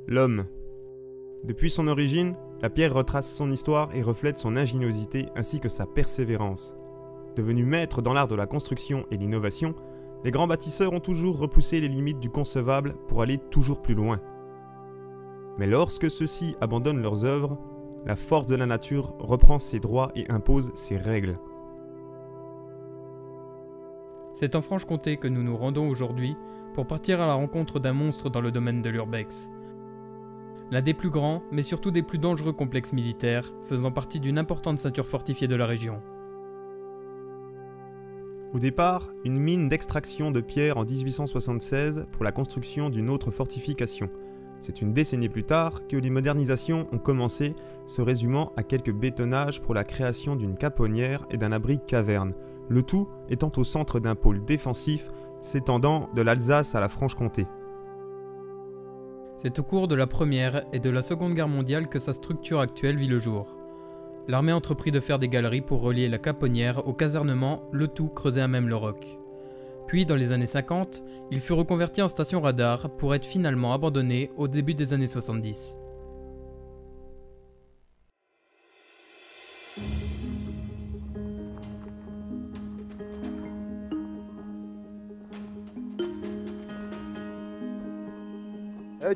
L'homme. Depuis son origine, la pierre retrace son histoire et reflète son ingéniosité ainsi que sa persévérance. Devenus maîtres dans l'art de la construction et l'innovation, les grands bâtisseurs ont toujours repoussé les limites du concevable pour aller toujours plus loin. Mais lorsque ceux-ci abandonnent leurs œuvres, la force de la nature reprend ses droits et impose ses règles. C'est en Franche-Comté que nous nous rendons aujourd'hui pour partir à la rencontre d'un monstre dans le domaine de l'urbex. L'un des plus grands, mais surtout des plus dangereux complexes militaires, faisant partie d'une importante ceinture fortifiée de la région. Au départ, une mine d'extraction de pierre en 1876 pour la construction d'une autre fortification. C'est une décennie plus tard que les modernisations ont commencé, se résumant à quelques bétonnages pour la création d'une caponnière et d'un abri caverne, le tout étant au centre d'un pôle défensif s'étendant de l'Alsace à la Franche-Comté. C'est au cours de la Première et de la Seconde Guerre mondiale que sa structure actuelle vit le jour. L'armée entreprit de faire des galeries pour relier la caponnière au casernement, le tout creusé à même le roc. Puis, dans les années 50, il fut reconverti en station radar pour être finalement abandonné au début des années 70.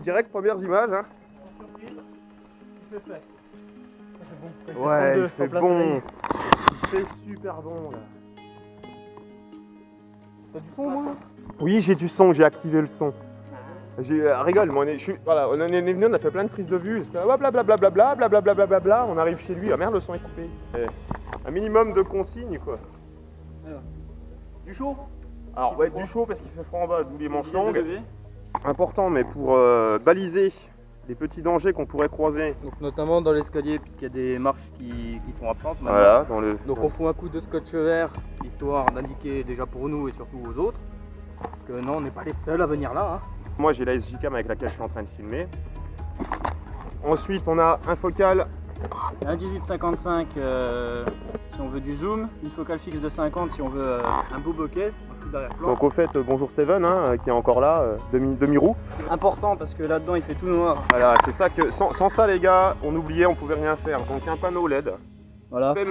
Direct, premières images. Hein. Ouais, il fait bon. Il fait super bon là. T'as du son, moi? Oui, j'ai du son, j'ai activé le son. Rigole, moi, voilà, on est venu, on a fait plein de prises de vue. Blablabla, on arrive chez lui. Ah merde, le son est coupé. Un minimum de consignes, quoi. Alors, du chaud? Alors, ouais, du chaud parce qu'il fait froid en bas, d'où les manches longues. Important, mais pour baliser les petits dangers qu'on pourrait croiser. Donc, notamment dans l'escalier, puisqu'il y a des marches qui sont absentes. Voilà, donc on fout un coup de scotch vert, histoire d'indiquer déjà pour nous et surtout aux autres que non, on n'est pas les seuls à venir là. Hein. Moi j'ai la SJ-Cam avec laquelle je suis en train de filmer. Ensuite on a un focal. Un 18-55 si on veut du zoom, une focale fixe de 50 si on veut un beau bokeh. Donc au fait, bonjour Steven, hein, qui est encore là, demi-roue. Important parce que là-dedans il fait tout noir. Voilà, c'est ça que, sans ça les gars, on oubliait, on pouvait rien faire. Donc un panneau LED, voilà, fait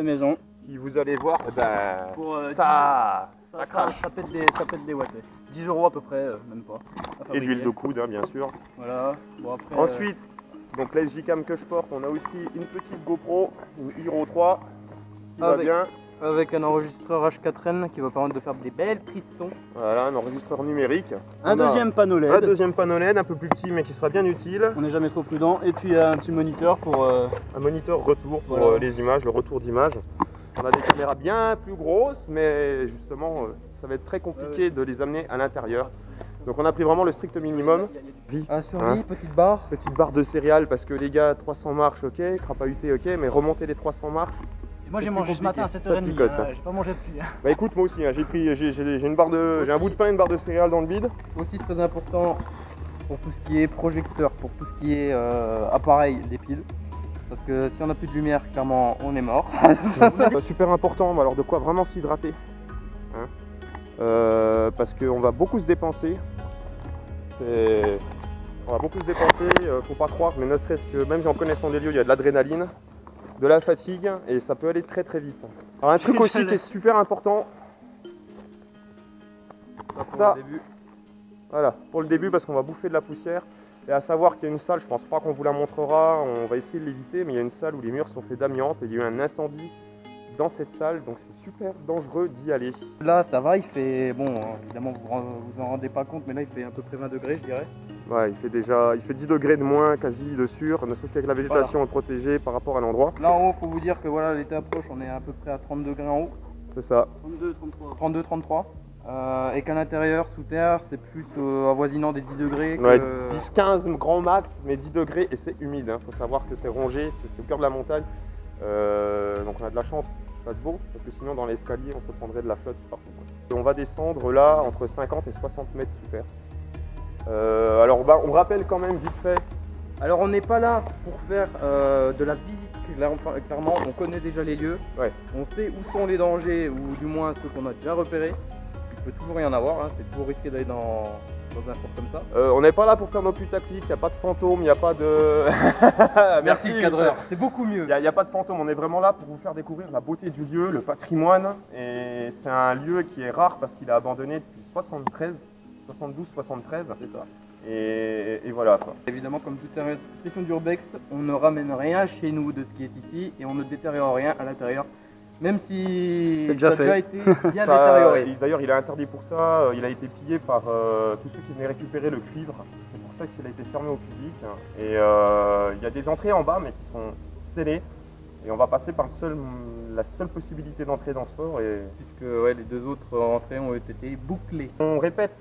maison, qui vous allez voir, ben, pour, ça crache. Ça pète des watts, 10 € à peu près, même pas. Et d'huile de coude, hein, bien sûr. Voilà, bon après... Ensuite, donc la SJ-Cam que je porte, on a aussi une petite GoPro, une Hero 3, qui va bien. Avec un enregistreur H4n qui va permettre de faire des belles prises son. Voilà, un enregistreur numérique. Un deuxième panneau LED. Un deuxième panneau LED, un peu plus petit mais qui sera bien utile. On n'est jamais trop prudent. Et puis un petit moniteur pour... Un moniteur retour pour les images, le retour d'image. On a des caméras bien plus grosses, mais justement, ça va être très compliqué de les amener à l'intérieur. Donc on a pris vraiment le strict minimum. Un survie, petite barre. Petite barre de céréales parce que les gars, 300 marches, ok, crapahuté, ok, mais remonter les 300 marches. Moi j'ai mangé ce matin à 7h30, j'ai pas mangé depuis. Bah écoute, moi aussi, hein, j'ai une barre de, j'ai un bout de pain, une barre de céréales dans le bide. Aussi très important pour tout ce qui est projecteur, pour tout ce qui est appareil, des piles. Parce que si on n'a plus de lumière, clairement on est mort. Super important, alors de quoi vraiment s'hydrater. Hein, parce qu'on va beaucoup se dépenser. On va beaucoup se dépenser, faut pas croire, mais ne serait-ce que même en connaissant des lieux, il y a de l'adrénaline, de la fatigue et ça peut aller très très vite. Alors un truc aussi qui est super important, ça, voilà, pour le début parce qu'on va bouffer de la poussière et à savoir qu'il y a une salle, je pense pas qu'on vous la montrera, on va essayer de l'éviter, mais il y a une salle où les murs sont faits d'amiante et il y a eu un incendie dans cette salle, donc c'est super dangereux d'y aller. Là ça va, il fait, bon évidemment vous en rendez pas compte, mais là il fait à peu près 20 degrés je dirais. Ouais, il fait 10 degrés de moins quasi de sûr, ne serait-ce qu'avec la végétation est protégée par rapport à l'endroit. Là en haut, faut vous dire que voilà, l'été approche, on est à peu près à 30 degrés en haut. C'est ça. 32-33. Et qu'à l'intérieur, sous terre, c'est plus avoisinant des 10 degrés. Ouais, 10-15 grand max, mais 10 degrés et c'est humide. Faut savoir que c'est rongé, c'est au cœur de la montagne. Donc on a de la chance qu'il fasse beau, parce que sinon dans l'escalier on se prendrait de la flotte partout. On va descendre là entre 50 et 60 mètres sous terre. Alors on rappelle quand même vite fait. Alors on n'est pas là pour faire de la visite, clairement on connaît déjà les lieux, on sait où sont les dangers ou du moins ceux qu'on a déjà repérés. Il peut toujours y en avoir, hein. C'est toujours risqué d'aller dans dans un fort comme ça. On n'est pas là pour faire nos putaclics, il n'y a pas de fantômes, il n'y a pas de... Merci le cadreur, c'est beaucoup mieux. Il n'y a pas de fantômes, on est vraiment là pour vous faire découvrir la beauté du lieu, le patrimoine. Et c'est un lieu qui est rare parce qu'il est abandonné depuis 72-73. C'est ça. Et voilà quoi. Évidemment, comme toute session d'Urbex, on ne ramène rien chez nous de ce qui est ici et on ne détériore rien à l'intérieur. Même si c'est déjà ça a fait. déjà été bien détérioré. D'ailleurs, il est interdit pour ça, il a été pillé par tous ceux qui venaient récupérer le cuivre. C'est pour ça qu'il a été fermé au public. Et il y a des entrées en bas, mais qui sont scellées. Et on va passer par la seule possibilité d'entrer dans ce fort. Puisque ouais, les deux autres entrées ont été bouclées. On répète,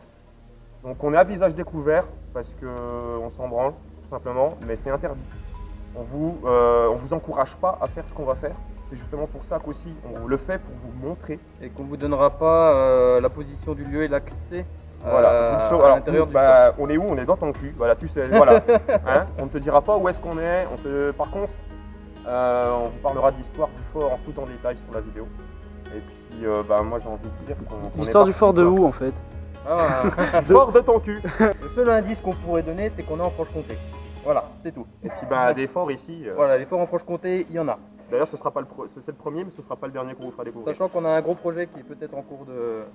donc on est à visage découvert, parce qu'on s'en branle, tout simplement, mais c'est interdit. On vous encourage pas à faire ce qu'on va faire. C'est justement pour ça qu'aussi on le fait pour vous montrer. Et qu'on vous donnera pas la position du lieu et l'accès voilà. à l'intérieur du fort. On est où? On est dans ton cul. Voilà, tu sais. Voilà. Hein, on ne te dira pas où est-ce qu'on est. Par contre, on vous parlera de l'histoire du fort en tout en détail sur la vidéo. Et puis, moi j'ai envie de dire qu'on L'histoire du fort de où en fait? Fort de ton cul. Le seul indice qu'on pourrait donner, c'est qu'on est en Franche-Comté. Voilà, c'est tout. Et puis des forts ici. Voilà, les forts en Franche-Comté, il y en a. D'ailleurs, c'est le premier, mais ce ne sera pas le dernier qu'on vous fera découvrir. Sachant qu'on a un gros projet qui est peut-être en cours de...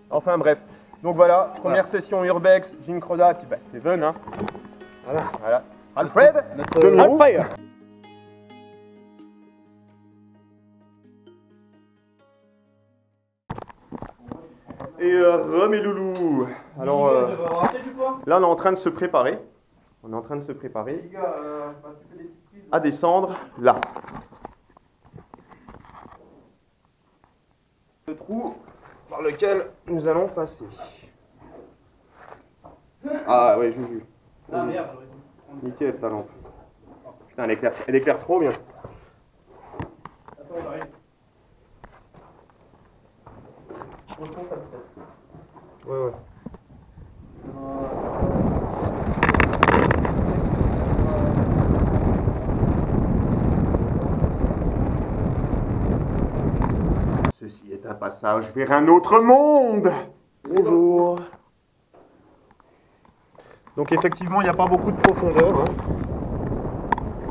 Enfin bref. Donc voilà, première session Urbex, Jean Croda, et puis Steven. Hein. Voilà. Alfred, Notre Fire. Et Rome et Loulou. Alors là, on est en train de se préparer. À descendre là. Le trou par lequel nous allons passer. Ah ouais, Juju. Ah merde, Nickel ta lampe. Putain, elle éclaire trop bien. Attends, on arrive. Ouais. Ceci est un passage vers un autre monde. Bonjour. Donc effectivement, il n'y a pas beaucoup de profondeur, hein.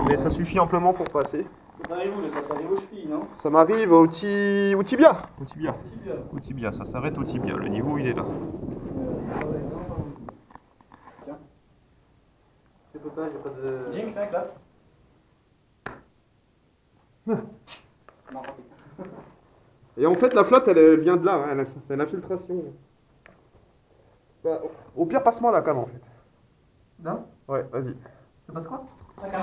Mais ça suffit amplement pour passer. Ça t'arrive où? Ça t'arrive aux chevilles, non? Ça m'arrive au tibia. Au tibia, ça s'arrête au tibia. Le niveau, il est là. Tiens. Je peux pas, j'ai pas de... J'ai une claque là. Non, Et en fait, la flotte, elle vient de là, hein. C'est l'infiltration. Bah, au pire, passe-moi la cam en fait. non? Ouais, vas-y. Ça passe quoi? La cam.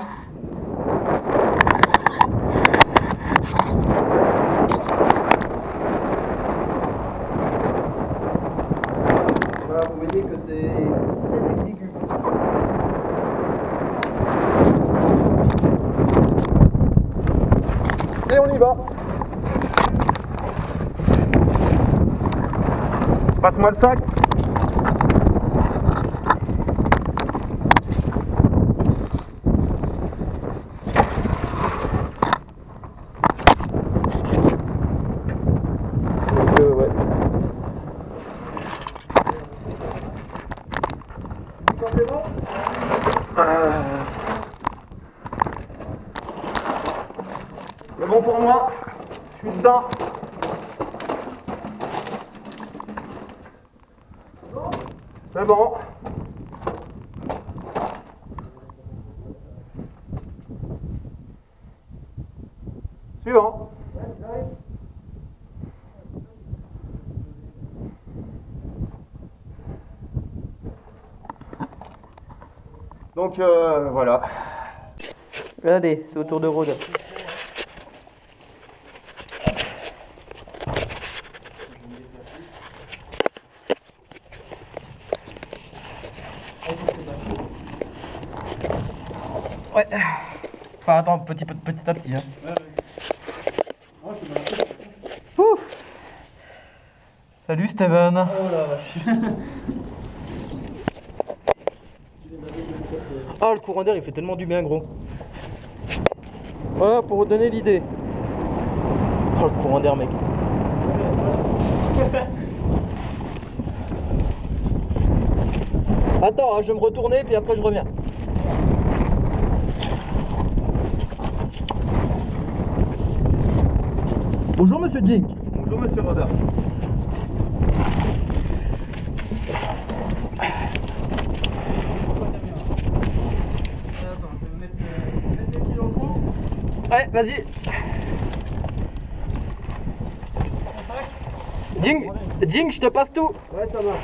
Voilà, vous voyez que c'est très exigu. Et on y va. Passe-moi le sac. Ouais. C'est bon? C'est bon pour moi. Je suis dedans. C'est bon. Suivant. Donc voilà. Allez, c'est au tour de Rhodes. Ouais. Enfin attends, petit à petit. Hein. Ouf. Salut Steven. Oh la vache. Ah, le courant d'air il fait tellement du bien, gros. Voilà pour vous donner l'idée. Oh, le courant d'air, mec. Attends, hein, je vais me retourner puis après je reviens. Bonjour monsieur Jink. Bonjour monsieur Roda. Ouais, vas-y. Jink, je te passe tout. Ouais, ça marche.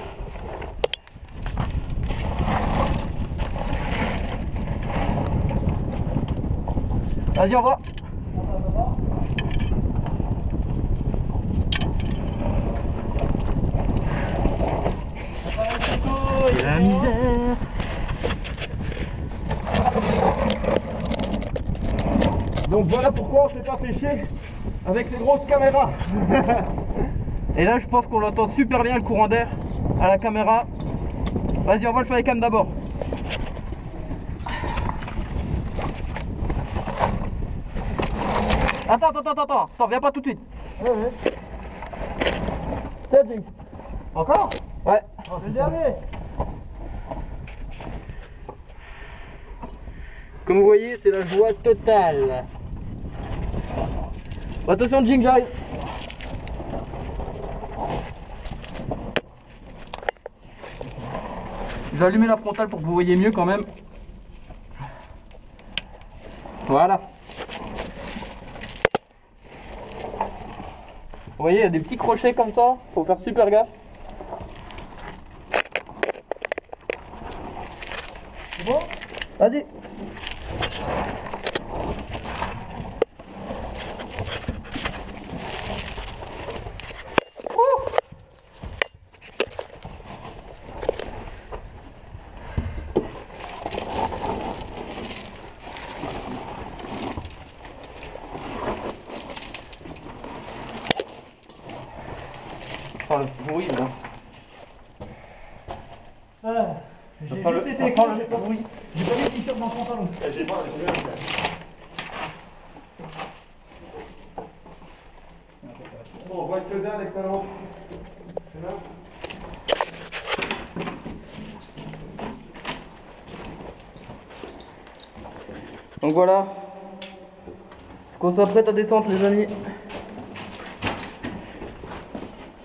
Vas-y, on va. La misère. Donc voilà pourquoi on s'est pas fait chier avec les grosses caméras. Et là, je pense qu'on l'entend super bien le courant d'air à la caméra. Vas-y, on va le faire cam d'abord. Attends, viens pas tout de suite. Ouais. Tiens, Jink. Encore? Ouais. C'est le dernier. Comme vous voyez, c'est la joie totale. Attention, Jink, j'arrive. J'ai allumé la frontale pour que vous voyez mieux quand même. Voilà. Vous voyez, il y a des petits crochets comme ça. Faut faire super gaffe. C'est bon? Vas-y. Ça sent le bruit, là. Ça sent le bruit. J'ai pas mis le t-shirt dans le pantalon. J'ai bien. Bon, on voit que dalle avec ta lampe. C'est là. Donc voilà. Est-ce qu'on s'apprête à descendre, les amis?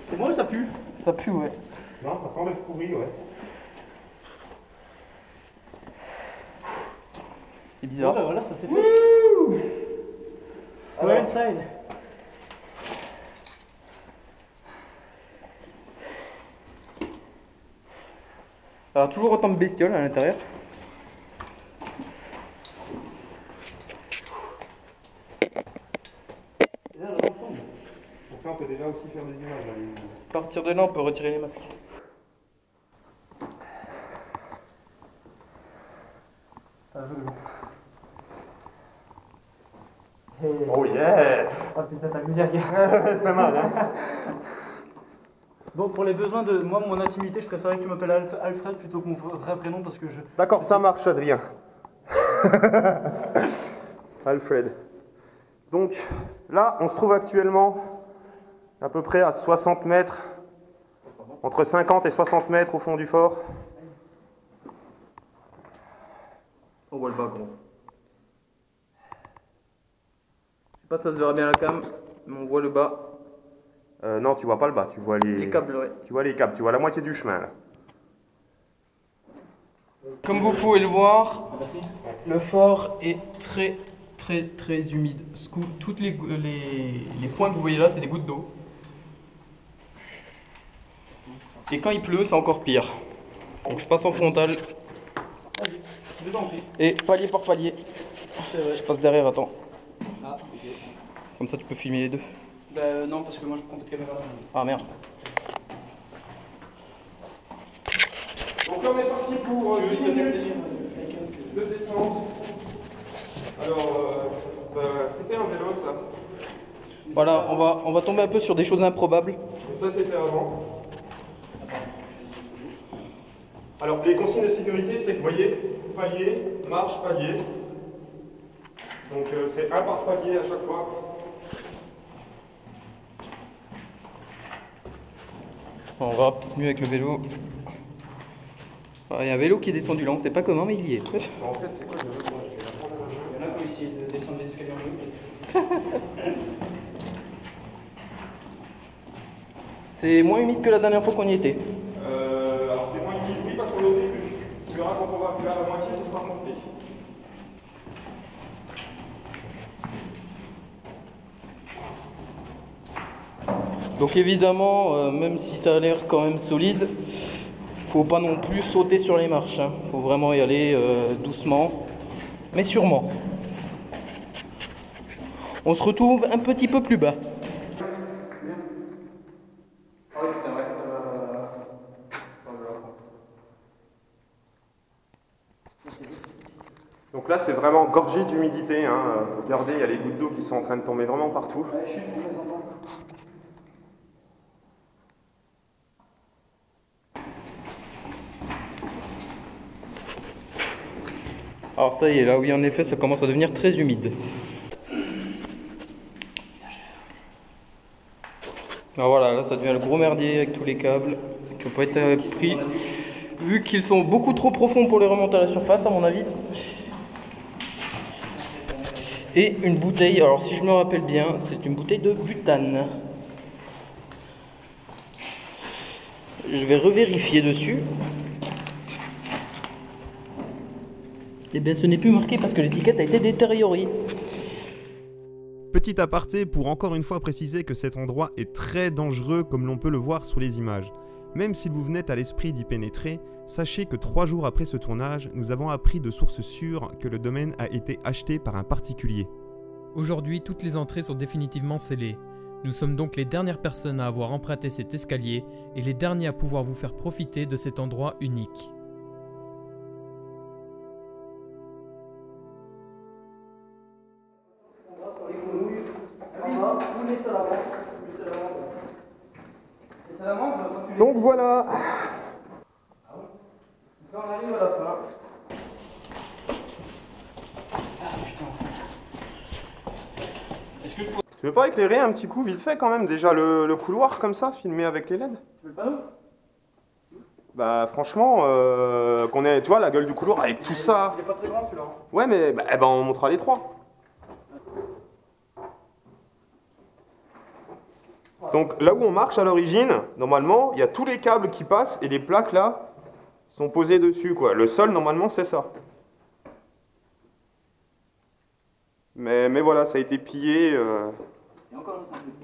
C'est bon ou ça pue? Ça pue, ouais. Non, ça sent le pourri, ouais. C'est bizarre. Voilà, ça s'est fait. Alors, inside. alors toujours autant de bestioles à l'intérieur. Pour ça, on peut déjà aussi faire des images. Là, À partir de là, on peut retirer les masques. Oh yeah! Ah putain, ça me derrière. Pas mal, hein? Bon, pour les besoins de moi, mon intimité, je préférais que tu m'appelles Alfred plutôt que mon vrai prénom parce que je. D'accord, ça marche, Adrien. Alfred. Donc, là, on se trouve actuellement à peu près à 60 mètres, entre 50 et 60 mètres au fond du fort. On voit le bas, gros. Je sais pas si ça se verra bien à la cam, mais on voit le bas. Non, tu vois pas le bas, tu vois Les câbles, ouais. Tu vois les câbles, tu vois la moitié du chemin là. Comme vous pouvez le voir, le fort est très humide. Toutes les points que vous voyez là, c'est des gouttes d'eau. Et quand il pleut, c'est encore pire. Donc je passe en frontal. Et palier par palier. Je passe derrière, attends. Ah, ok. Comme ça tu peux filmer les deux. Bah non, parce que moi je prends pas de caméra. Ah merde. Donc là, on est parti pour 10 minutes de descente. Alors, c'était un vélo ça. Voilà, on va tomber un peu sur des choses improbables. Et ça, c'était avant. Alors, les consignes de sécurité, c'est que vous voyez, palier, marche, palier. Donc, c'est un par palier à chaque fois. On verra peut-être mieux avec le vélo. Il y a un vélo qui est descendu là, on sait pas comment, mais il y est. En fait, c'est quoi le jeu? Il y en a qui ont essayé de descendre les escaliers en vélo. C'est moins humide que la dernière fois qu'on y était. Alors c'est moins humide, oui, parce qu'on est au début. Tu verras quand on va arriver à la moitié, ce sera complet. Donc évidemment, même si ça a l'air quand même solide, faut pas non plus sauter sur les marches. Hein. Faut vraiment y aller doucement, mais sûrement. On se retrouve un petit peu plus bas. Donc là, c'est vraiment gorgé d'humidité. Hein. Regardez, il y a les gouttes d'eau qui sont en train de tomber vraiment partout. Alors ça y est, là oui en effet ça commence à devenir très humide. Alors voilà, là ça devient le gros merdier avec tous les câbles qui n'ont pas été pris. Vu qu'ils sont beaucoup trop profonds pour les remonter à la surface à mon avis. Et une bouteille, alors si je me rappelle bien, c'est une bouteille de butane. Je vais revérifier dessus. Eh bien ce n'est plus marqué parce que l'étiquette a été détériorée. Petit aparté pour encore une fois préciser que cet endroit est très dangereux comme l'on peut le voir sur les images. Même s'il vous venait à l'esprit d'y pénétrer, sachez que 3 jours après ce tournage, nous avons appris de sources sûres que le domaine a été acheté par un particulier. Aujourd'hui, toutes les entrées sont définitivement scellées. Nous sommes donc les dernières personnes à avoir emprunté cet escalier et les derniers à pouvoir vous faire profiter de cet endroit unique. Donc voilà. Là on arrive à la fin. Tu veux pas éclairer un petit coup vite fait quand même, déjà le couloir comme ça, filmé avec les LED? Tu veux le panneau? Bah franchement, qu'on ait, tu vois, la gueule du couloir avec tout ça. Il est pas très grand celui-là. Ouais mais bah, eh ben, on montrera les 3. Donc là où on marche à l'origine, normalement, il y a tous les câbles qui passent et les plaques là sont posées dessus quoi. Le sol normalement c'est ça. Mais voilà, ça a été pillé. Il y a encore un truc.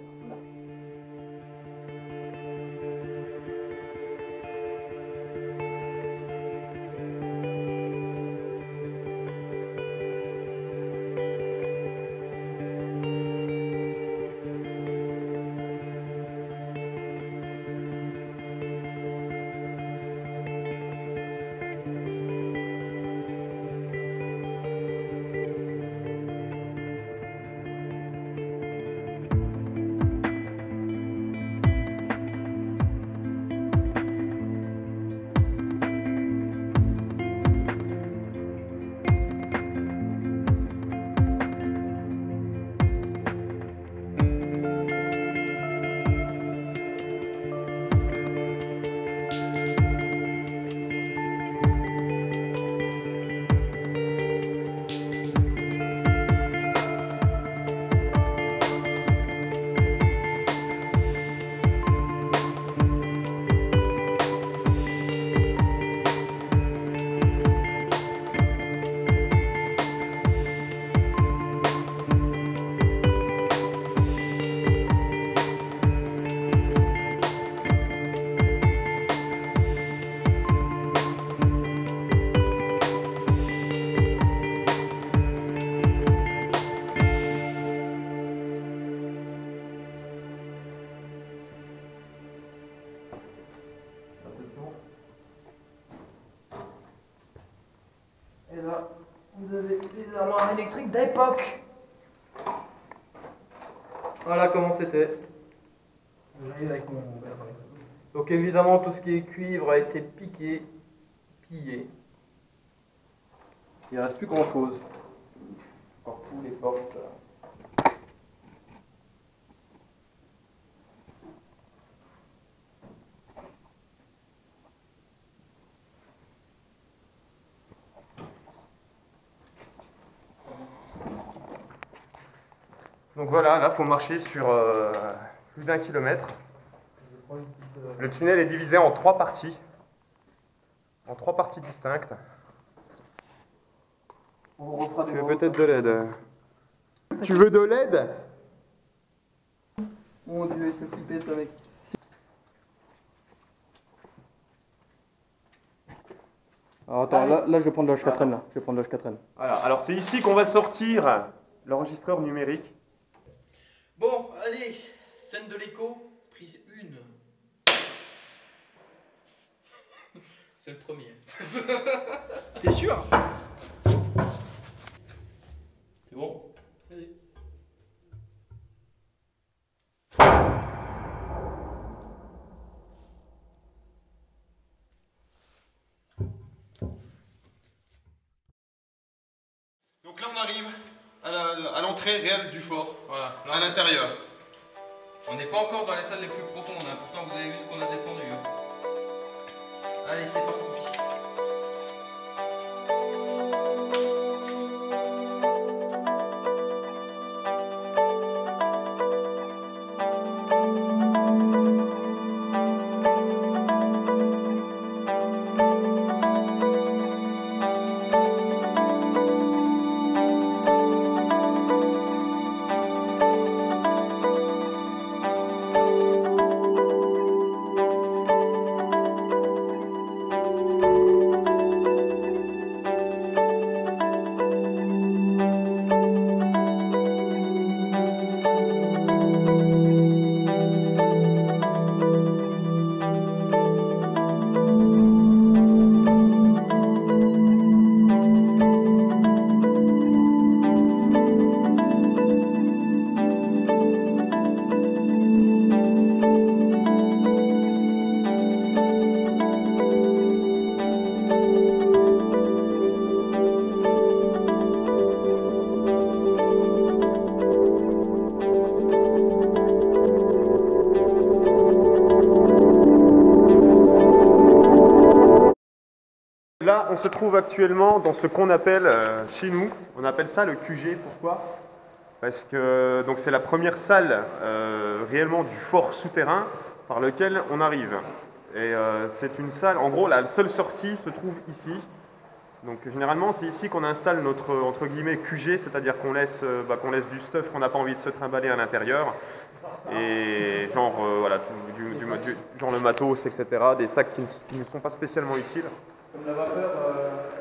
Et là, vous avez des armoires électriques d'époque. Voilà comment c'était. J'arrive avec mon verre. Donc évidemment, tout ce qui est cuivre a été piqué, pillé. Il ne reste plus grand chose. Encore tous les portes. Donc voilà, là, il faut marcher sur plus d'1 kilomètre. Le tunnel est divisé en 3 parties. En 3 parties distinctes. Tu veux peut-être de l'aide? Tu veux de l'aide? Mon Dieu, il fait flipper ce mec. Alors attends, là je vais prendre le H4N là. Je vais prendre le H4N. Voilà, alors c'est ici qu'on va sortir l'enregistreur numérique. Bon, allez, scène de l'écho, prise 1. C'est le premier. T'es sûr? C'est bon? Vas-y. Donc là on arrive à l'entrée réelle du fort, Voilà. Là, à l'intérieur. on n'est pas encore dans les salles les plus profondes, hein. Pourtant vous avez vu ce qu'on a descendu. Hein. Allez, c'est parti. Là, on se trouve actuellement dans ce qu'on appelle, chez nous, on appelle ça le QG. Pourquoi? Parce que c'est la première salle réellement du fort souterrain par lequel on arrive. Et c'est une salle, en gros, la seule sortie se trouve ici. Donc généralement, c'est ici qu'on installe notre, entre guillemets, QG, c'est-à-dire qu'on laisse du stuff qu'on n'a pas envie de se trimballer à l'intérieur. Et genre, voilà, genre le matos, etc., des sacs qui ne sont pas spécialement utiles. Comme la vapeur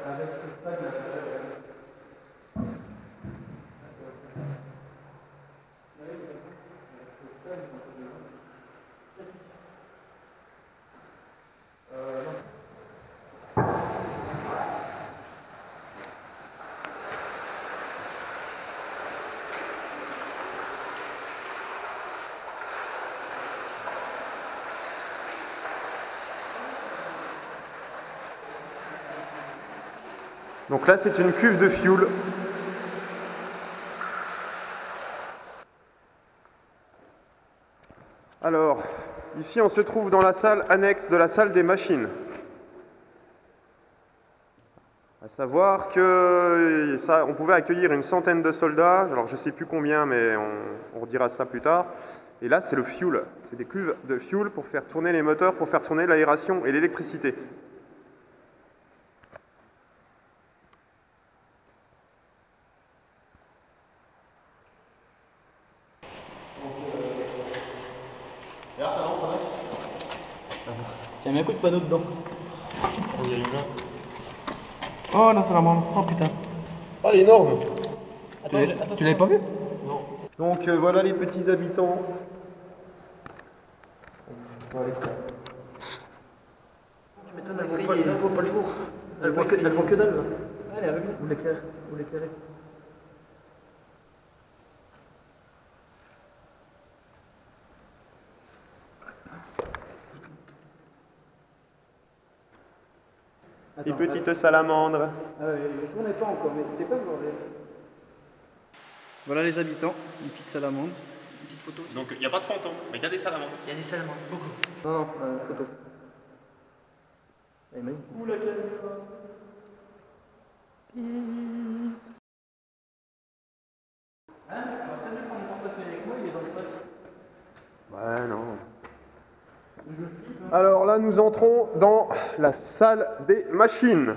avec ce stade. Donc là, c'est une cuve de fuel. Alors, ici, on se trouve dans la salle annexe de la salle des machines. À savoir que ça, on pouvait accueillir une centaine de soldats. Alors, je ne sais plus combien, mais on redira ça plus tard. Et là, c'est le fuel. C'est des cuves de fuel pour faire tourner les moteurs, pour faire tourner l'aération et l'électricité. Tiens, mets un coup de panneau dedans. Il y a une main. Oh là, c'est la main. Oh putain. Oh, elle est énorme! Tu l'avais pas vu? Donc voilà les petits habitants. Tu m'étonnes, elle voit pas le jour. Elle voit que dalle. Là. Elle est aveugle. Vous l'éclairez. Les petites salamandres. Je tournais pas encore, mais c'est quoi ce bordel? Voilà les habitants, une petite salamandre. Une petite photo. Donc il n'y a pas de fantômes, mais il y a des salamandres. Il y a des salamandres, beaucoup. Non, photo. Elle est magnifique. Où la caméra? Hein? J'aurais peut-être dû prendre mon portefeuille. Ouais, non. Alors là, nous entrons dans la salle des machines.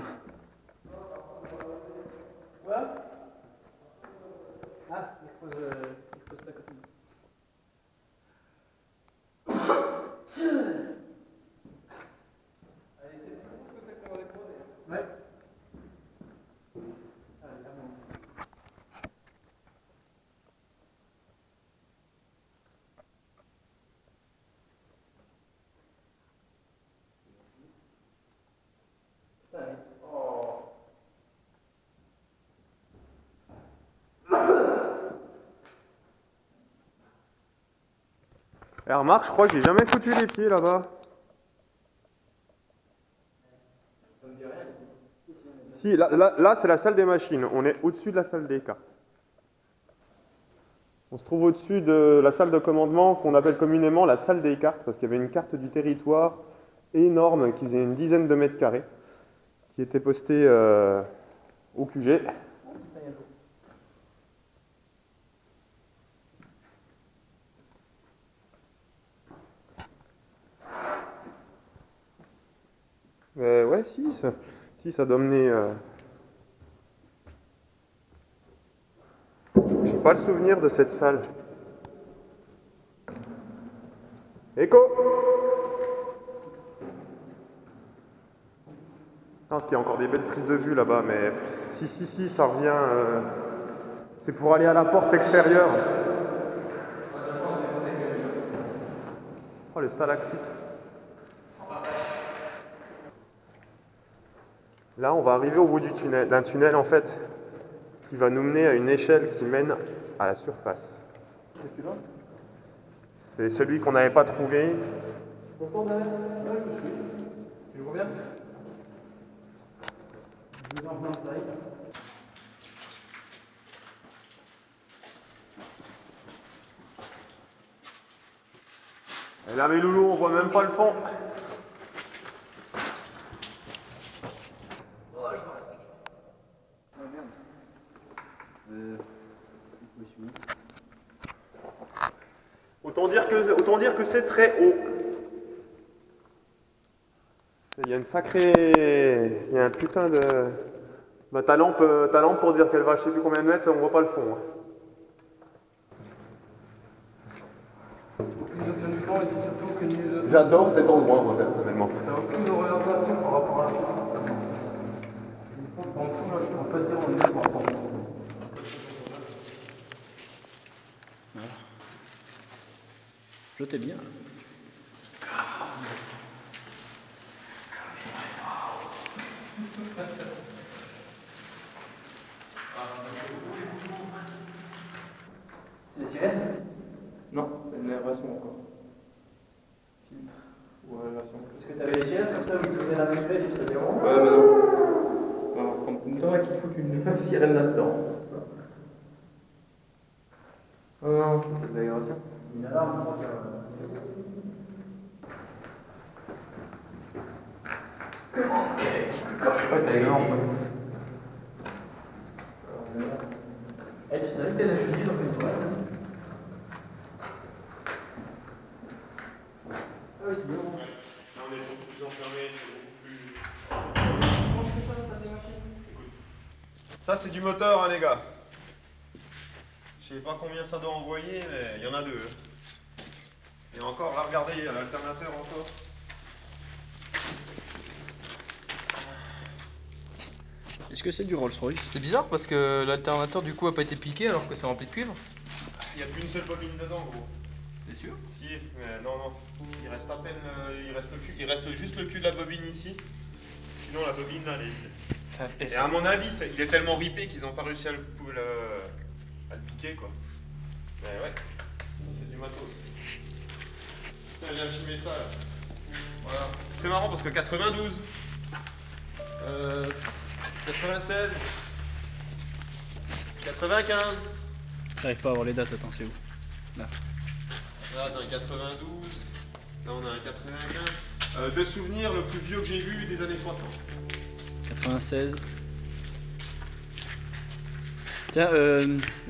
Et remarque, je crois que j'ai jamais foutu les pieds là-bas. Si, là c'est la salle des machines. On est au-dessus de la salle des cartes. On se trouve au-dessus de la salle de commandement qu'on appelle communément la salle des cartes, parce qu'il y avait une carte du territoire énorme qui faisait une dizaine de mètres carrés, qui était postée au QG. Ouais, si, ça doit mener... J'ai pas le souvenir de cette salle. Écho! Non, parce qu'il y a encore des belles prises de vue là-bas, mais... Si, ça revient... C'est pour aller à la porte extérieure. Oh, le stalactite. Là, on va arriver au bout d'un tunnel, en fait, qui va nous mener à une échelle qui mène à la surface. C'est celui-là? C'est celui qu'on n'avait pas trouvé. Tu le vois bien? Et là, mes loulous, on voit même pas le fond. Autant dire que c'est très haut. Il y a une sacrée... Il y a un putain de... Bah, ta lampe pour dire qu'elle va je sais plus combien de mètres, on voit pas le fond. J'adore cet endroit, moi, personnellement. T'as aucune orientation par rapport à ça. En dessous, là, je peux pas te dire on est par rapport à ça. Jetez bien. C'est des sirènes? Non, c'est une aération encore. Filtre ou aération. Parce que t'avais les sirènes comme ça, vous tournez la même et ça dérange? Ouais, mais non. On va prendre une temps qu'il faut une sirène là-dedans. Non, ça c'est de l'aération. Une alarme, je crois qu'il y a... Ouais, t'as énorme. Eh, tu savais que t'as la fusée dans une toile? Ah oui, c'est bien. Là, on est beaucoup plus enfermé, c'est beaucoup plus... Comment je fais ça, ça des machines? Écoute. Ça, c'est du moteur, hein, les gars. Je sais pas combien ça doit envoyer, mais il y en a deux. Et encore, là, regardez, il y a l'alternateur encore. Est-ce que c'est du Rolls-Royce? C'est bizarre parce que l'alternateur du coup a pas été piqué alors que c'est rempli de cuivre. Il n'y a qu'une seule bobine dedans, gros. T'es sûr? Si, mais non. Il reste à peine... il reste juste le cul de la bobine ici. Sinon, la bobine, là, elle est vide. Et à mon avis, il est tellement ripé qu'ils n'ont pas réussi à le piquer, quoi. Mais ouais, ça c'est du matos. Tiens, viens filmer ça, là. Voilà. C'est marrant parce que 92, 96, 95. J'arrive pas à voir les dates, attends, c'est où? Là. Là, dans le 92, là on a un 95. De souvenir le plus vieux que j'ai vu des années 60. 96. Tiens,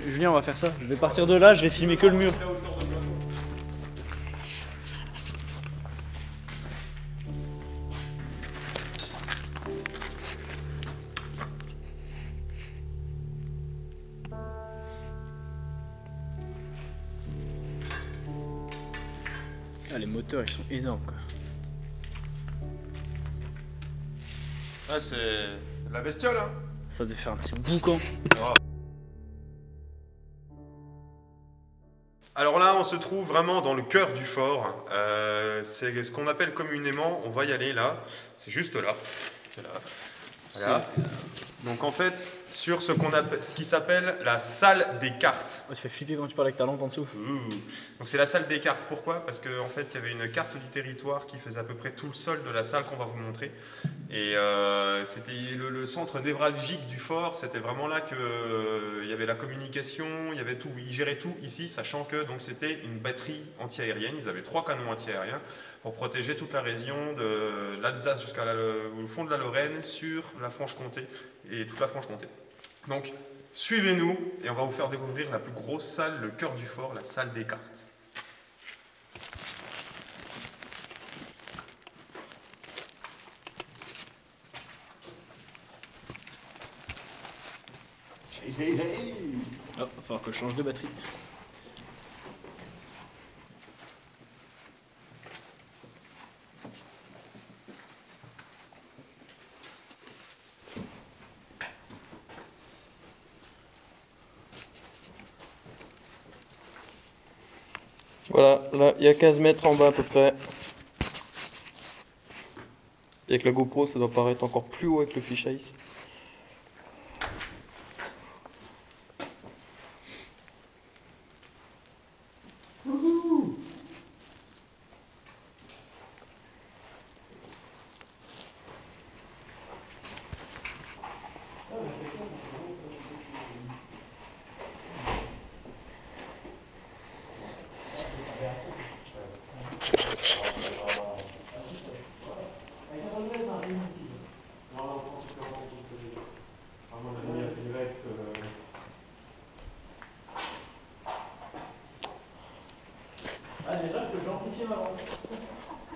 Julien, on va faire ça. Je vais partir de là, je vais filmer que le mur. Ah, les moteurs ils sont énormes quoi. Ah, c'est la bestiole, hein. Ça devait faire un petit boucan. Alors là, on se trouve vraiment dans le cœur du fort. C'est ce qu'on appelle communément, on va y aller là, c'est juste là. C'est là. Voilà. Donc en fait, sur ce qui s'appelle la salle des cartes. Oh, tu fais flipper quand tu parles avec ta lampe en dessous. Donc c'est la salle des cartes. Pourquoi? Parce qu'en fait, il y avait une carte du territoire qui faisait à peu près tout le sol de la salle qu'on va vous montrer. Et c'était le centre névralgique du fort. C'était vraiment là que il y avait la communication, il y avait tout. Ils géraient tout ici, sachant que donc c'était une batterie anti-aérienne. Ils avaient 3 canons anti-aériens pour protéger toute la région de l'Alsace jusqu'au fond de la Lorraine sur la Franche-Comté et toute la Franche-Comté. Donc, suivez-nous et on va vous faire découvrir la plus grosse salle, le cœur du fort, la salle des cartes. Oh, va falloir que je change de batterie. Voilà, là, il y a 15 mètres en bas à peu près. Et avec la GoPro, ça doit paraître encore plus haut avec le fisheye.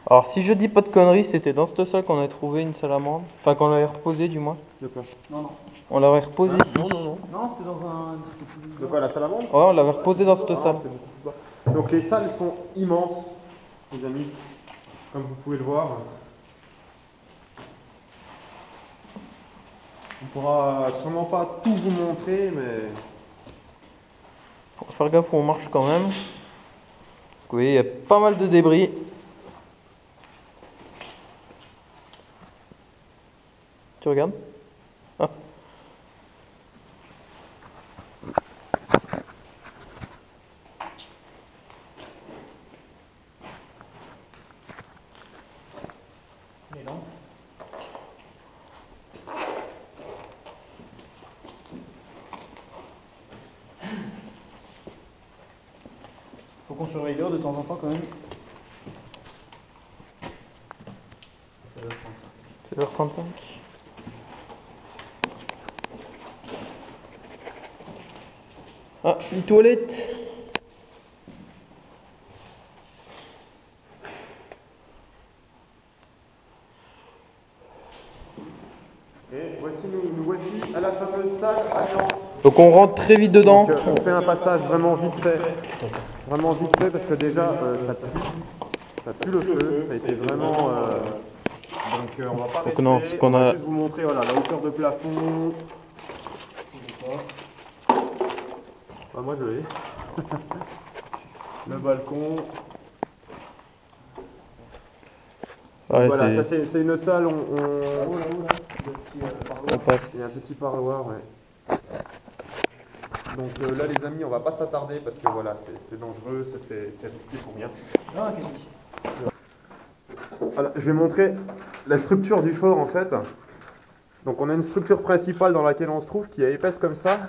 Alors si je dis pas de conneries, c'était dans cette salle qu'on a trouvé une salamandre. Enfin qu'on l'avait reposée du moins. De quoi? Non. On l'avait reposée ici. Non. Non, c'était dans un. De quoi, la salamandre? Ouais, on l'avait reposée dans cette salle. C'est beaucoup plus bas. Donc les salles sont immenses, les amis, comme vous pouvez le voir. On pourra sûrement pas tout vous montrer, mais Faut faire gaffe où on marche quand même. Vous voyez, il y a pas mal de débris. Tu regardes? Ah. Les lampes. Faut qu'on surveille l'heure de temps en temps quand même. C'est l'heure 35. Ah, les toilettes. et voici nous voici à la fameuse salle Alliance. Donc on rentre très vite dedans. Donc, on fait un passage vraiment vite fait. Vraiment vite fait parce que déjà ça pue le feu. Ça a été vraiment. Donc on va pas rester. non, ce qu'on on va a- juste vous montrer voilà, la hauteur de plafond. Ah, moi je l'ai. Le balcon. Ouais, Voilà, ça c'est une salle. on passe. Il y a un petit parloir, ouais. Donc là les amis, on va pas s'attarder parce que voilà, c'est dangereux, c'est risqué pour rien. Ah, ok. Voilà, je vais montrer la structure du fort en fait. Donc on a une structure principale dans laquelle on se trouve qui est épaisse comme ça.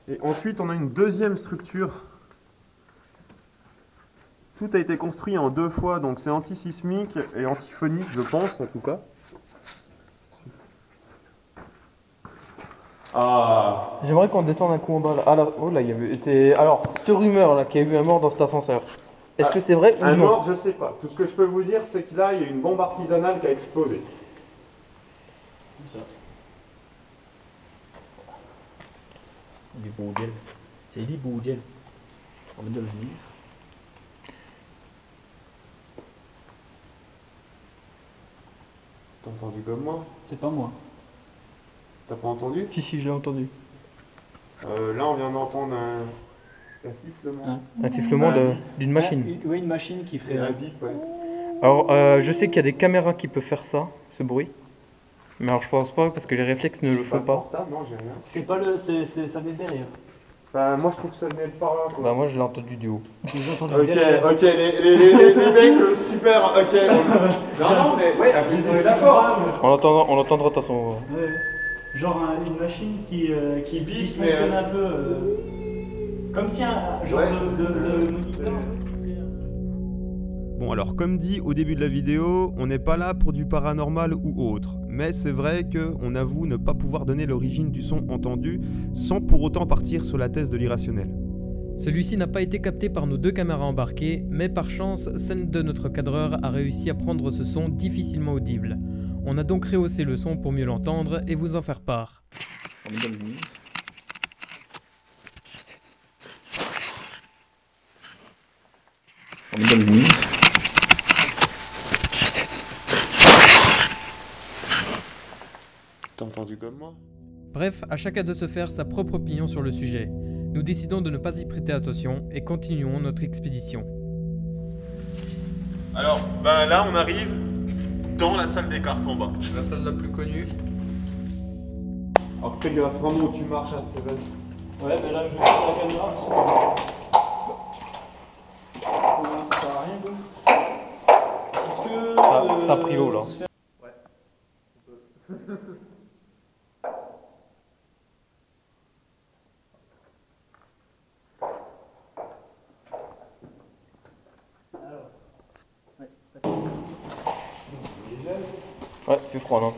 Et ensuite on a une deuxième structure. Tout a été construit en 2 fois, donc c'est antisismique et antiphonique je pense en tout cas. Ah. J'aimerais qu'on descende un coup en bas là. Ah là, oh là, il y avait. C'est. Alors, cette rumeur là qu'il y a eu un mort dans cet ascenseur. Est-ce que c'est vrai ou Un non? mort, je sais pas. Tout ce que je peux vous dire, c'est que là, il y a une bombe artisanale qui a explosé. Du bordel. C'est du bordel. On va devenir. T'as entendu comme moi? C'est pas moi. T'as pas entendu? Si, je l'ai entendu. Là, on vient d'entendre un sifflement. Un sifflement d'une machine. Oui, une machine qui ferait... Un bip, ouais. Alors, je sais qu'il y a des caméras qui peuvent faire ça, ce bruit. Mais alors, je pense pas parce que les réflexes ne le font pas. Portable, non, j'ai rien. C'est pas le... ça vient de derrière. Bah, moi, je trouve que ça venait de par là, quoi. Bah, moi, je l'ai entendu du haut. J'ai entendu Ok, derrière. ok, les mecs, super, ok. Non, mais ouais, on est d'accord, hein. On l'entendra de toute façon. Ouais. Genre une machine qui bip, fonctionne mais, un peu comme si un genre ouais. de moniteur. Bon alors comme dit au début de la vidéo, on n'est pas là pour du paranormal ou autre, mais c'est vrai qu'on avoue ne pas pouvoir donner l'origine du son entendu sans pour autant partir sur la thèse de l'irrationnel. Celui-ci n'a pas été capté par nos 2 caméras embarquées, mais par chance, celle de notre cadreur a réussi à prendre ce son difficilement audible. On a donc rehaussé le son pour mieux l'entendre et vous en faire part. T'as entendu comme moi? Bref, à chacun de se faire sa propre opinion sur le sujet. Nous décidons de ne pas y prêter attention et continuons notre expédition. Alors, ben là on arrive dans la salle des cartes en bas. La salle la plus connue. Alors fais gaffe, vraiment où tu marches, hein, Steven. Ouais, mais là je vais faire la caméra parce que ça sert à rien quoi. Est-ce que Ça a pris l'eau là. Ouais, fait froid non.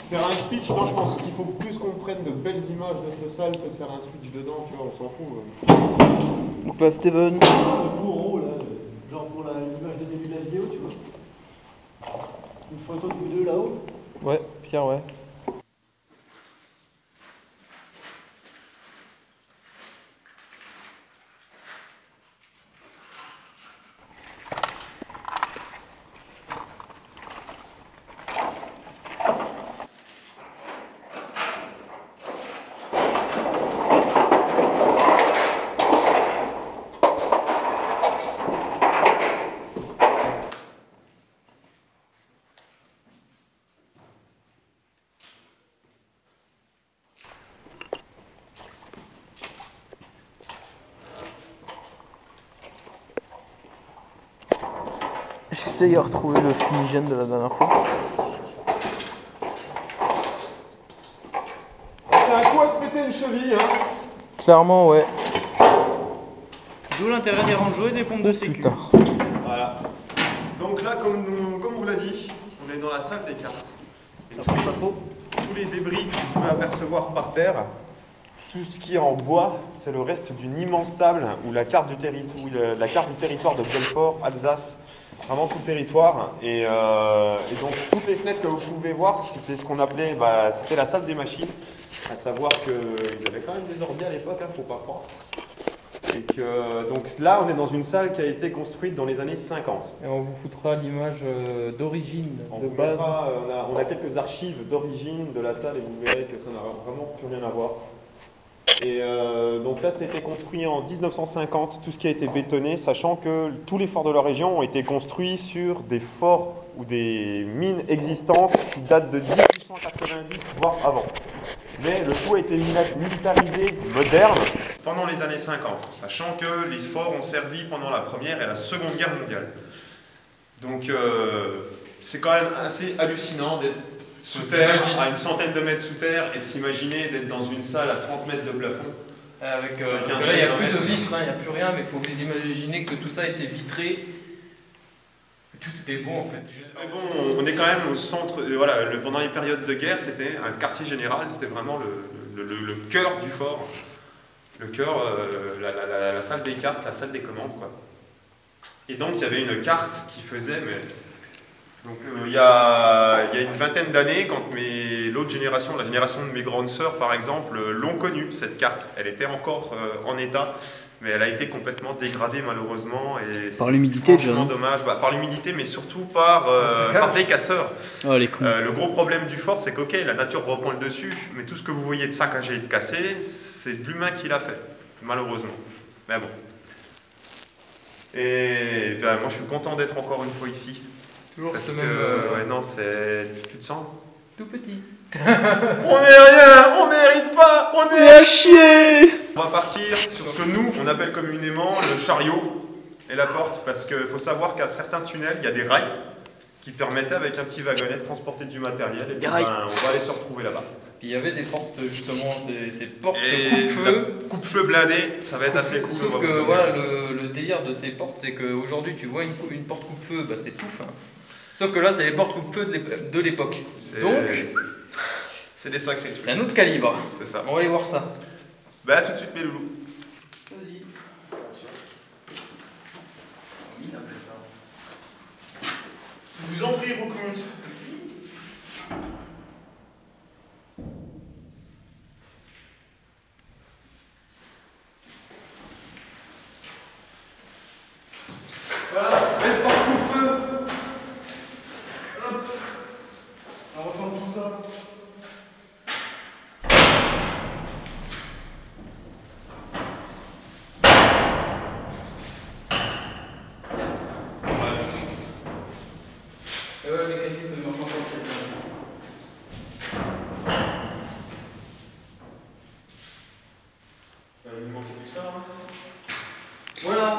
Faire un speech, non, je pense qu'il faut plus qu'on prenne de belles images de cette salle que de faire un speech dedans, tu vois, on s'en fout. Donc là Steven. le bout en haut là, genre pour l'image de début de la vidéo, tu vois. Une photo de vous deux là-haut. Ouais, Pierre ouais. J'essaye de retrouver le fumigène de la dernière fois. C'est un coup à se péter une cheville, hein. Clairement ouais. D'où l'intérêt des rangeaux et des pompes de sécu. Putain. Voilà. Donc là, comme on vous l'a dit, on est dans la salle des cartes. Et Ça prend pas trop. tous les débris que vous pouvez apercevoir par terre, tout ce qui est en bois, c'est le reste d'une immense table où la carte du territoire de Belfort, Alsace, vraiment tout le territoire. Et donc toutes les fenêtres que vous pouvez voir, c'était ce qu'on appelait, c'était la salle des machines. À savoir qu'ils avaient quand même des ordi à l'époque, hein, faut pas croire. Et que, donc là, on est dans une salle qui a été construite dans les années 50. Et on vous foutra l'image d'origine, On de vous base. mettra, on a quelques archives d'origine de la salle et vous verrez que ça n'a vraiment plus rien à voir. Et donc là, ça a été construit en 1950, tout ce qui a été bétonné, sachant que tous les forts de la région ont été construits sur des forts ou des mines existantes qui datent de 1890, voire avant. Mais le tout a été militarisé, moderne, pendant les années 50, sachant que les forts ont servi pendant la Première et la Seconde Guerre mondiale. Donc c'est quand même assez hallucinant d'être sous terre, à une centaine de mètres sous terre, et de s'imaginer d'être dans une salle à 30 mètres de plafond. Parce que là, il n'y a plus de vitres, il n'y a plus rien, mais il faut vous imaginer que tout ça a été vitré. Tout était bon en fait. Mais bon, on est quand même au centre. Voilà, pendant les périodes de guerre, c'était un quartier général, c'était vraiment le cœur du fort. Le cœur, la salle des cartes, la salle des commandes, quoi. Et donc, il y avait une carte qui faisait Donc il y a une vingtaine d'années, quand l'autre génération, la génération de mes grandes sœurs par exemple, l'ont connue cette carte. Elle était encore en état, mais elle a été complètement dégradée malheureusement. Et par l'humidité, franchement dommage. Par l'humidité, mais surtout par des casseurs. Oh, les cons. Le gros problème du fort, c'est que la nature reprend le dessus, mais tout ce que vous voyez de saccagé et de cassé, c'est l'humain qui l'a fait, malheureusement. Mais bon. Et ben, moi je suis content d'être encore une fois ici. Toujours Parce ce que, même. ouais, non, tu te sens Tout petit. On n'est rien, on mérite pas, on est à chier. On va partir sur ce que nous, on appelle communément le chariot et la porte, parce qu'il faut savoir qu'à certains tunnels, il y a des rails qui permettaient avec un petit wagonnet de transporter du matériel, et puis on va aller se retrouver là-bas. Puis il y avait des portes, justement, ces portes Et coupe-feu. Coupe-feu blindé, ça va être assez cool. Sauf que voilà, le délire de ces portes, c'est qu'aujourd'hui, tu vois une porte coupe-feu, bah, c'est tout fin. Sauf que là, c'est les portes coupe-feu de l'époque. Donc, c'est des sacrés trucs. c'est un autre calibre. C'est ça. On va aller voir ça. Bah, tout de suite, mes loulous. Vas-y. Je vous en prie, Roukmout. Voilà, belle porte coupe-feu. Hop. On va refaire tout ça. Et voilà le mécanisme de mon Il manque plus que ça. Voilà.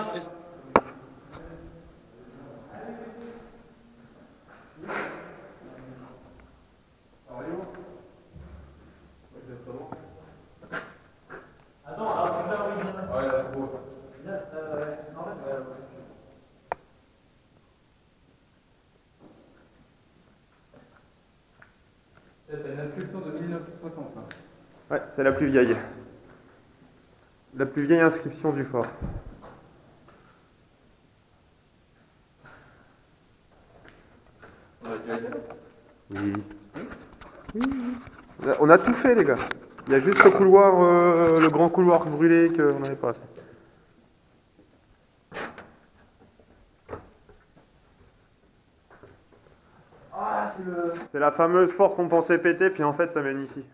C'est une inscription de 1960. Ouais, c'est la plus vieille. La plus vieille inscription du fort. Oui. On a tout fait, les gars. Il y a juste le couloir, le grand couloir brûlé qu'on n'avait pas fait. Ah, c'est la fameuse porte qu'on pensait péter, puis en fait, ça mène ici.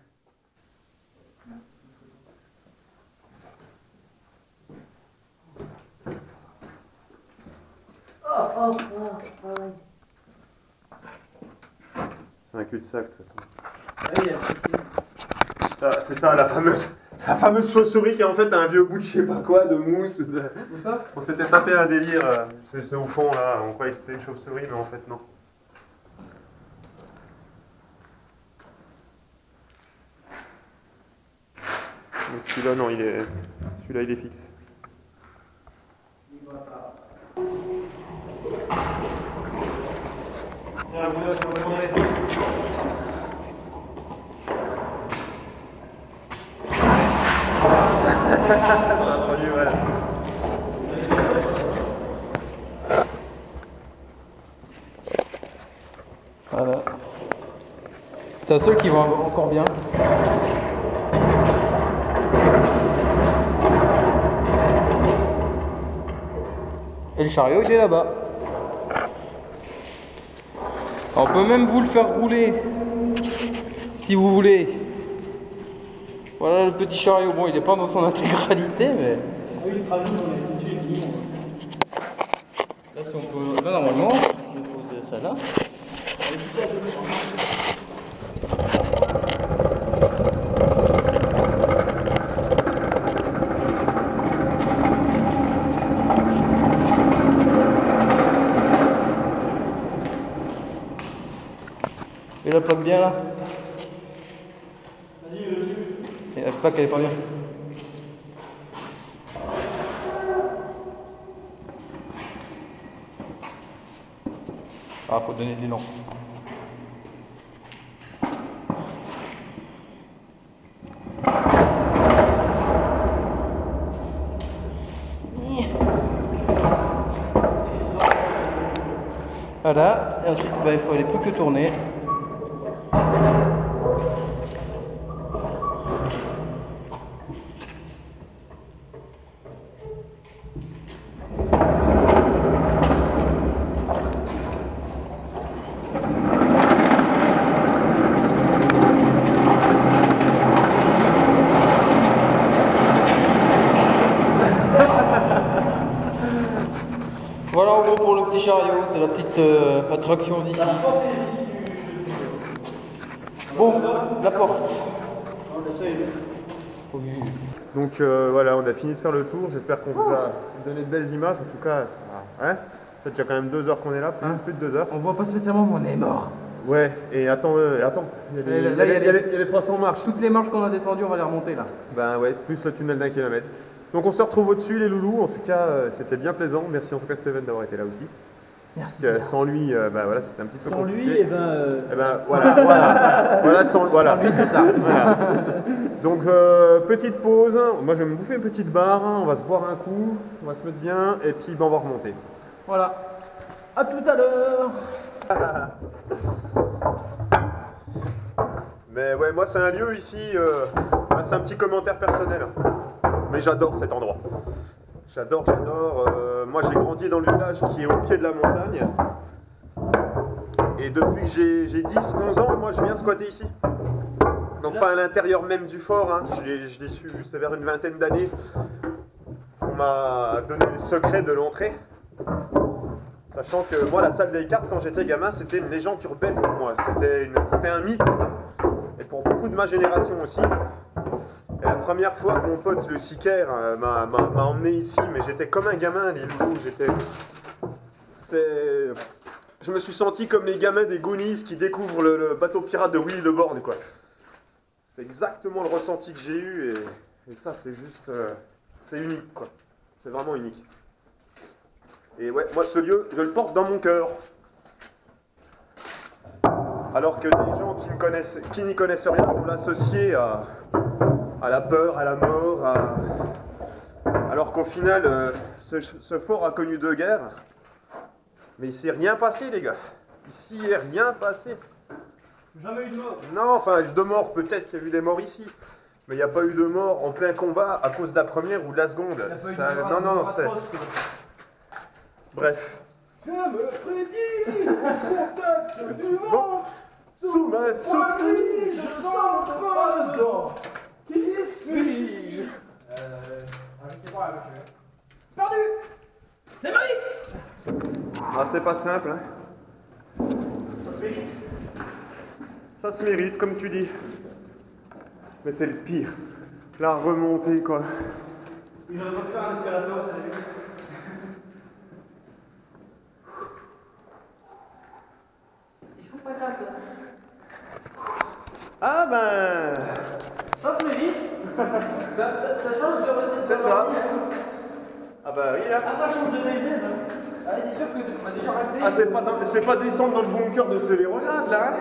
C'est un cul-de-sac, de toute façon. C'est ça, la fameuse chauve-souris qui en fait a un vieux bout de je sais pas quoi, de mousse. On s'était tapé un délire. C'est au fond là, on croyait que c'était une chauve-souris, mais en fait non. Donc celui-là, non, celui-là il est fixe. Tiens, vous là, vous répondrez. Ça a produit, voilà. Voilà. C'est la seule qui va encore bien. Et le chariot, il est là-bas. On peut même vous le faire rouler, si vous voulez. Voilà le petit chariot. Bon, il n'est pas dans son intégralité, mais... Là, si on peut... Là, normalement, on peut poser ça là. Et la plaque bien là. Vas-y, dessus. Et la plaque elle est pas bien. Ah, faut donner de l'élan. Voilà. Et ensuite, bah, il faut aller plus que tourner. Voilà en gros pour le petit chariot, c'est la petite attraction d'ici. Bon, la porte. Donc voilà, on a fini de faire le tour, j'espère qu'on vous a donné de belles images, en tout cas, ça fait déjà quand même 2 heures qu'on est là, plus de 2 heures. On voit pas spécialement mais on est mort. Ouais, et attends, il y a les 300 marches. Toutes les marches qu'on a descendues, on va les remonter là. Ben ouais, plus le tunnel d'1 kilomètre. Donc on se retrouve au-dessus les loulous, en tout cas c'était bien plaisant, merci en tout cas Steven d'avoir été là aussi. Merci. Sans lui, bah voilà, c'était un petit peu Sans compliqué. lui, et voilà, voilà. Lui c'est ça. Voilà. Donc petite pause, moi je vais me bouffer une petite barre, on va se boire un coup, on va se mettre bien, et puis ben, on va remonter. Voilà. À tout à l'heure. Mais ouais, moi c'est un lieu ici, c'est un petit commentaire personnel, mais j'adore cet endroit. J'adore. Moi j'ai grandi dans le village qui est au pied de la montagne. Et depuis que j'ai 10-11 ans, moi je viens squatter ici. Donc pas à l'intérieur même du fort, hein. Je l'ai su, c'est vers une vingtaine d'années. On m'a donné le secret de l'entrée. Sachant que moi la salle des cartes quand j'étais gamin c'était une légende urbaine pour moi. C'était un mythe. Et pour beaucoup de ma génération aussi. Et la première fois que mon pote le Sicaire m'a emmené ici, mais j'étais comme un gamin, les loups, je me suis senti comme les gamins des Goonies qui découvrent le bateau pirate de Willy le Borgne, quoi. C'est exactement le ressenti que j'ai eu, et ça c'est juste, c'est unique, quoi. C'est vraiment unique. Et ouais, moi ce lieu, je le porte dans mon cœur. Alors que des gens qui n'y connaissent rien vont l'associer à la peur, à la mort, alors qu'au final, ce fort a connu 2 guerres. Mais il s'est rien passé, les gars. Ici, il n'est rien passé. Jamais eu de mort. Non, enfin, de mort, peut-être qu'il y a eu des morts ici. Mais il n'y a pas eu de mort en plein combat à cause de la première ou de la seconde. Non, c'est... Bref. Je me prédis au contact du vent. Sous ma surprise, je sens pas dedans. Qui suis-je? Perdu. C'est Marie. Ah, c'est pas simple, hein. Ça se mérite. Ça se mérite, comme tu dis. Mais c'est le pire. La remontée, quoi. Il aurait pas pu faire un escalator, ça a vu. Ah ben... Ça se mérite. Ça change de recette. C'est ça. Ah bah oui, là. Ah, ça change de deuxième. Ah, c'est sûr que tu m'as déjà raté. Ah, c'est pas descendre dans le bunker de Sévérograd, là, hein.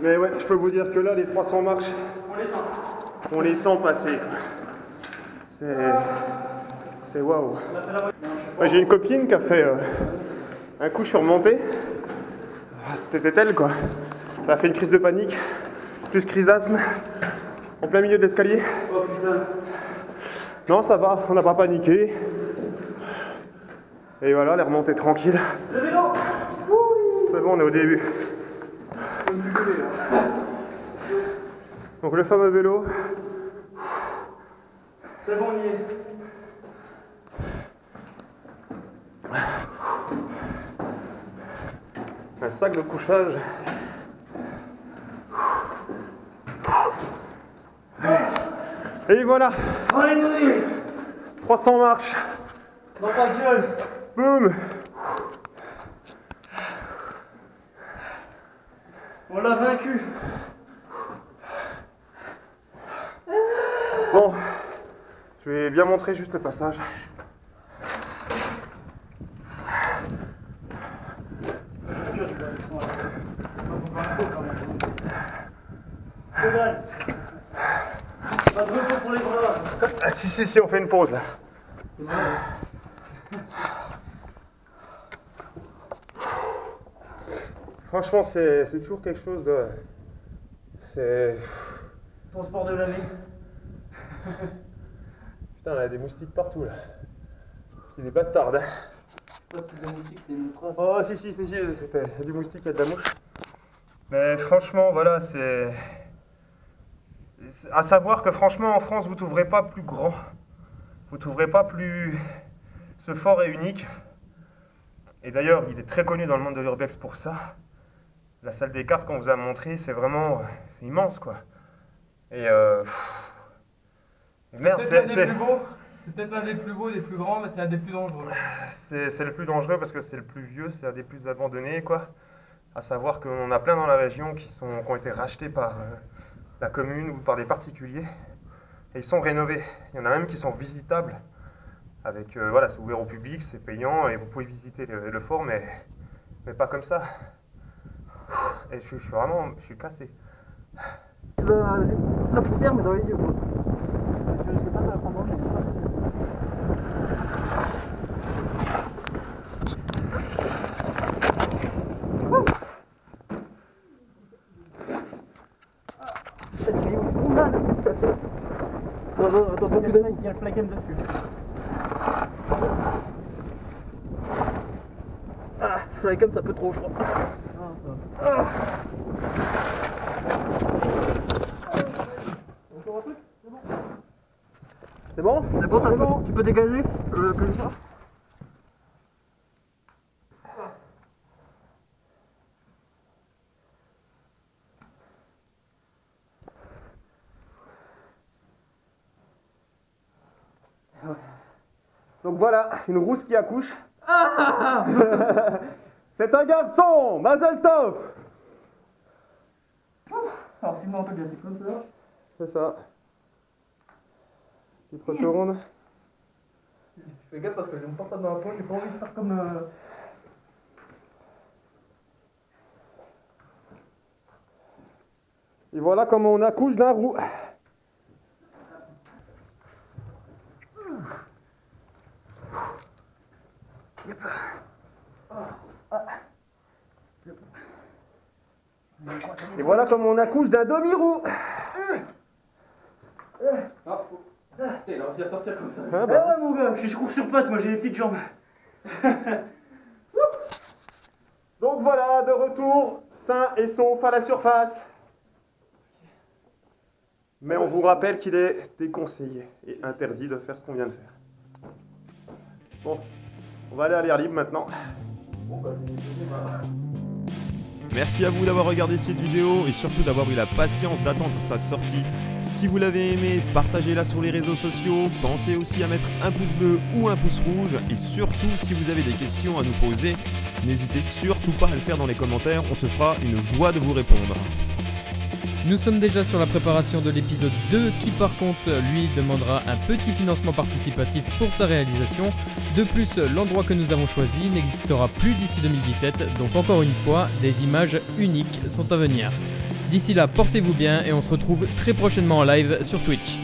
Mais ouais, je peux vous dire que là, les 300 marches, on les sent passer. C'est waouh. Ouais, j'ai une copine qui a fait un coup, je suis remonté. Ah, c'était elle, quoi. Elle a fait une crise de panique, plus crise d'asthme, en plein milieu de l'escalier. Oh putain. Non, ça va, on n'a pas paniqué. Et voilà, elle est remontée tranquille. Le vélo. C'est bon, on est au début. Donc le fameux vélo. C'est bon, on y est. Un sac de couchage. Et voilà, Allez, 300 marches. dans ta gueule. Boum. On l'a vaincu. Bon, je vais bien montrer juste le passage. Pas de repos pour les bras. Ah, si, on fait une pause là. Franchement, c'est toujours quelque chose de... C'est... Ton sport de l'année. Putain, là, il y a des moustiques partout là. C'est des bastards. Hein. Je sais pas si c'est des moustiques, c'est une trace. Oh, si, c'était du moustique, il y a de la mouche. Mais franchement, voilà, c'est... À savoir que franchement, en France, vous ne trouverez pas plus grand. Vous ne trouverez pas plus... Ce fort est unique. Et d'ailleurs, il est très connu dans le monde de l'urbex pour ça. La salle des cartes qu'on vous a montré, c'est vraiment... C'est immense, quoi. Et merde, c'est peut-être l'un des plus beaux, des plus grands, mais c'est un des plus dangereux. C'est le plus dangereux parce que c'est le plus vieux, c'est un des plus abandonnés, quoi. À savoir qu'on a plein dans la région qui ont été rachetés par la commune ou par des particuliers. Et ils sont rénovés. Il y en a même qui sont visitables. Avec, voilà, c'est ouvert au public, c'est payant et vous pouvez visiter le fort, mais pas comme ça. Et je suis cassé. La poussière, mais dans les yeux, quoi. Je sais pas, ça va prendre en main. Attends, il y a le plaquem dessus. Ah, le plaquem, ça peut trop, je crois. Encore un truc? C'est bon? C'est bon, ça bon. Tu peux dégager le ça. Donc voilà, une rousse qui accouche. C'est un garçon, Mazel Tov. Alors, filme-moi un peu bien, c'est comme ça. C'est ça. Tu te retournes. Fais gaffe parce que j'ai mon portable dans la poche, j'ai pas envie de faire comme... Et voilà comment on accouche d'un roux. Et voilà comment on accouche d'un demi-roux. Il a réussi à sortir comme ça. Ah Eh ouais mon gars, je suis court sur pattes, moi j'ai des petites jambes. Donc voilà, de retour, sain et sauf à la surface. Mais on vous rappelle qu'il est déconseillé et interdit de faire ce qu'on vient de faire. Bon, on va aller à l'air libre maintenant. Merci à vous d'avoir regardé cette vidéo et surtout d'avoir eu la patience d'attendre sa sortie. Si vous l'avez aimé, partagez-la sur les réseaux sociaux. Pensez aussi à mettre un pouce bleu ou un pouce rouge. Et surtout, si vous avez des questions à nous poser, n'hésitez surtout pas à le faire dans les commentaires. On se fera une joie de vous répondre. Nous sommes déjà sur la préparation de l'épisode 2 qui par contre lui demandera un petit financement participatif pour sa réalisation. De plus, l'endroit que nous avons choisi n'existera plus d'ici 2017, donc encore une fois, des images uniques sont à venir. D'ici là, portez-vous bien et on se retrouve très prochainement en live sur Twitch.